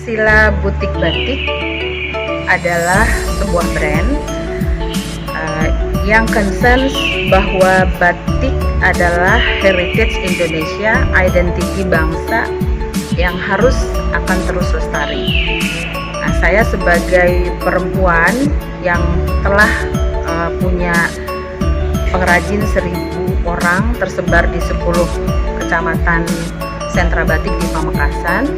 Sila Butik Batik adalah sebuah brand yang concern bahwa batik adalah heritage Indonesia, identiti bangsa yang harus akan terus lestari. Nah, saya sebagai perempuan yang telah punya pengrajin 1.000 orang tersebar di 10 kecamatan sentra batik di Pamekasan,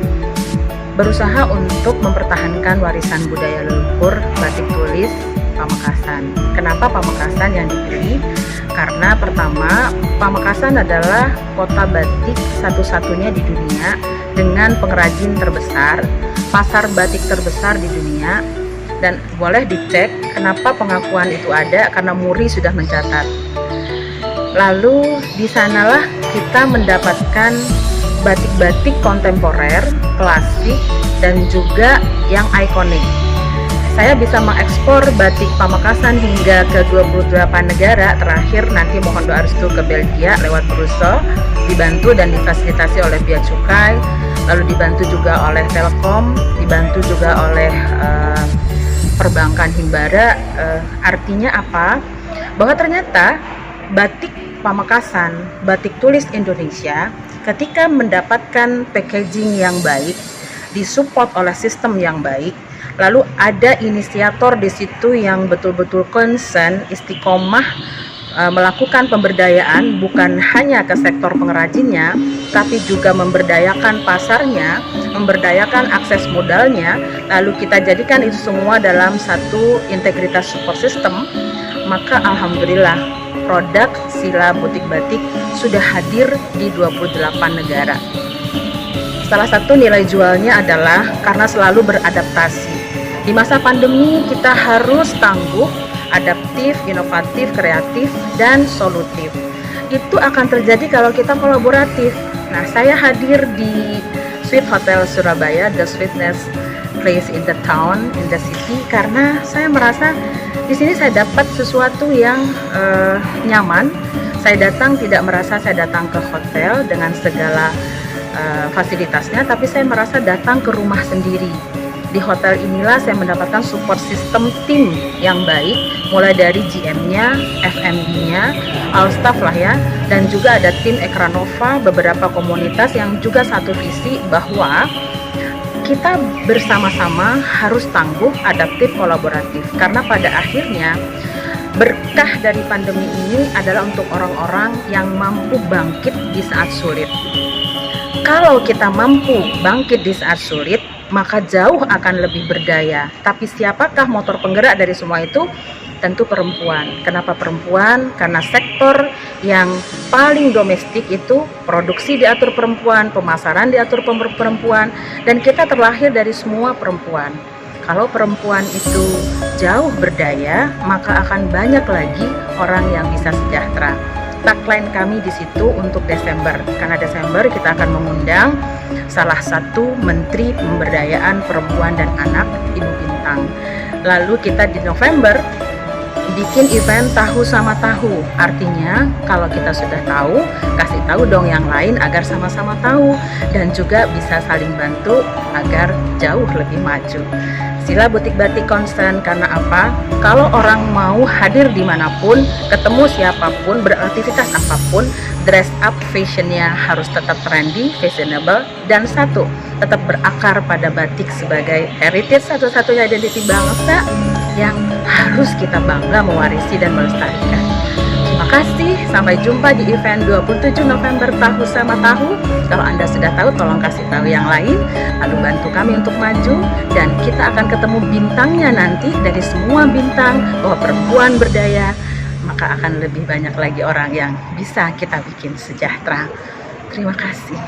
berusaha untuk mempertahankan warisan budaya leluhur batik tulis Pamekasan. Kenapa Pamekasan yang dipilih? Karena pertama, Pamekasan adalah kota batik satu-satunya di dunia dengan pengrajin terbesar, pasar batik terbesar di dunia, dan boleh dicek kenapa pengakuan itu ada, karena Muri sudah mencatat. Lalu di sanalah kita mendapatkan batik-batik kontemporer, klasik, dan juga yang ikonik. Saya bisa mengekspor batik Pamekasan hingga ke 28 negara. Terakhir nanti mohon doa restu ke Belgia lewat Brussels, dibantu dan difasilitasi oleh Bea Cukai, lalu dibantu juga oleh Telkom, dibantu juga oleh perbankan Himbara. Artinya apa? Bahwa ternyata batik Pamekasan, batik tulis Indonesia, ketika mendapatkan packaging yang baik, disupport oleh sistem yang baik, lalu ada inisiator di situ yang betul-betul concern, istiqomah melakukan pemberdayaan bukan hanya ke sektor pengrajinnya, tapi juga memberdayakan pasarnya, memberdayakan akses modalnya, lalu kita jadikan itu semua dalam satu integritas support system, maka alhamdulillah produk Sila Butik Batik sudah hadir di 28 negara. Salah satu nilai jualnya adalah karena selalu beradaptasi. Di masa pandemi kita harus tangguh, adaptif, inovatif, kreatif, dan solutif. Itu akan terjadi kalau kita kolaboratif. Nah, saya hadir di Sweet Hotel Surabaya, the sweetness place in the town, in the city, karena saya merasa di sini saya dapat sesuatu yang nyaman. Saya datang tidak merasa saya datang ke hotel dengan segala fasilitasnya, tapi saya merasa datang ke rumah sendiri. Di hotel inilah saya mendapatkan support system tim yang baik, mulai dari GM-nya, FMB-nya, all staff lah ya, dan juga ada tim Ekranova, beberapa komunitas yang juga satu visi bahwa kita bersama-sama harus tangguh, adaptif, kolaboratif. Karena pada akhirnya berkah dari pandemi ini adalah untuk orang-orang yang mampu bangkit di saat sulit. Kalau kita mampu bangkit di saat sulit, maka jauh akan lebih berdaya. Tapi siapakah motor penggerak dari semua itu? Tentu perempuan. Kenapa perempuan? Karena sektor yang paling domestik itu produksi diatur perempuan, pemasaran diatur perempuan, dan kita terlahir dari semua perempuan. Kalau perempuan itu jauh berdaya, maka akan banyak lagi orang yang bisa sejahtera. Tagline kami di situ untuk Desember, karena Desember kita akan mengundang salah satu Menteri Pemberdayaan Perempuan dan Anak, Ibu Bintang. Lalu kita di November bikin event tahu sama tahu. Artinya kalau kita sudah tahu, kasih tahu dong yang lain agar sama-sama tahu, dan juga bisa saling bantu agar jauh lebih maju. Sila Butik Batik concern karena apa? Kalau orang mau hadir dimanapun, ketemu siapapun, beraktivitas apapun, dress up fashionnya harus tetap trendy, fashionable, dan satu, tetap berakar pada batik sebagai heritage satu-satunya identiti bangsa yang harus kita bangga mewarisi dan melestarikan. Terima kasih, sampai jumpa di event 27 November Tahu Sama Tahu. Kalau Anda sudah tahu, tolong kasih tahu yang lain, lalu bantu kami untuk maju, dan kita akan ketemu bintangnya nanti. Dari semua bintang bahwa perempuan berdaya, maka akan lebih banyak lagi orang yang bisa kita bikin sejahtera. Terima kasih.